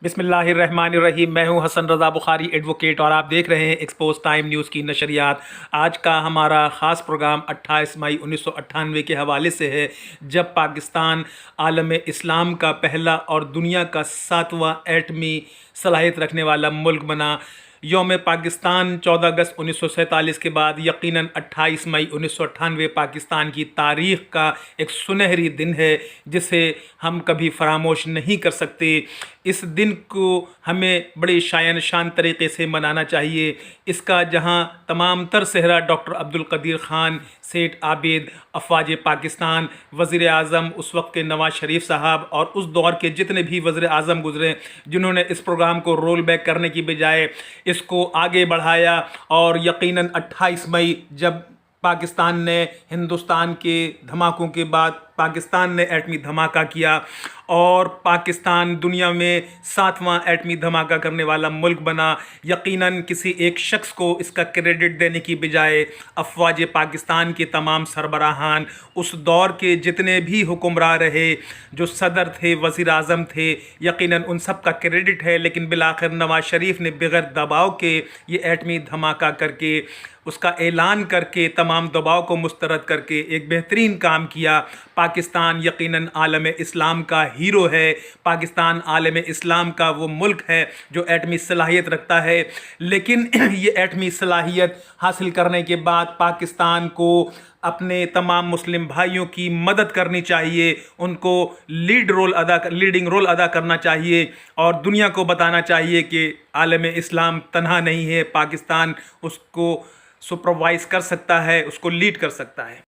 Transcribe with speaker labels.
Speaker 1: बिस्मिल्लाहिर्रहमानिर्रहीम। मैं हूं हसन रज़ा बुखारी एडवोकेट और आप देख रहे हैं एक्सपोज टाइम न्यूज़ की नशरियात। आज का हमारा ख़ास प्रोग्राम 28 मई 1998 के हवाले से है, जब पाकिस्तान आलम इस्लाम का पहला और दुनिया का 7वां एटमी सलाहियत रखने वाला मुल्क बना। यौम पाकिस्तान 14 अगस्त 1947 के बाद यकीनन 28 मई 1998 पाकिस्तान की तारीख़ का एक सुनहरी दिन है, जिसे हम कभी फरामोश नहीं कर सकते। इस दिन को हमें बड़े शान शान तरीक़े से मनाना चाहिए। इसका जहां तमाम तर सेहरा डॉक्टर अब्दुल कदीर ख़ान, सेठ आबिद, अफवाज पाकिस्तान, वज़ीर आज़म उस वक्त के नवाज़ शरीफ साहब और उस दौर के जितने भी वज़ीर आज़म गुज़रे, जिन्होंने इस प्रोग्राम को रोल बैक करने की बजाय इसको आगे बढ़ाया। और यकीनन 28 मई जब पाकिस्तान ने हिंदुस्तान के धमाकों के बाद पाकिस्तान ने एटमी धमाका किया और पाकिस्तान दुनिया में 7वां एटमी धमाका करने वाला मुल्क बना। यकीनन किसी एक शख्स को इसका क्रेडिट देने की बजाय अफवाज पाकिस्तान के तमाम सरबराहान, उस दौर के जितने भी हुक्मरान रहे, जो सदर थे, वज़ीर आज़म थे, यकीनन उन सब का क्रेडिट है। लेकिन बिलाखिर नवाज़ शरीफ ने बग़ैर दबाव के ये एटमी धमाका करके, उसका ऐलान करके, तमाम दबाव को मुस्तरद करके एक बेहतरीन काम किया। पाकिस्तान यकीनन आलम इस्लाम का हीरो है। पाकिस्तान आलम इस्लाम का वो मुल्क है जो एटमी सलाहियत रखता है। लेकिन ये एटमी सलाहियत हासिल करने के बाद पाकिस्तान को अपने तमाम मुस्लिम भाइयों की मदद करनी चाहिए, उनको लीडिंग रोल अदा करना चाहिए और दुनिया को बताना चाहिए कि आलम इस्लाम तन्हा नहीं है, पाकिस्तान उसको सुपरवाइज़ कर सकता है, उसको लीड कर सकता है।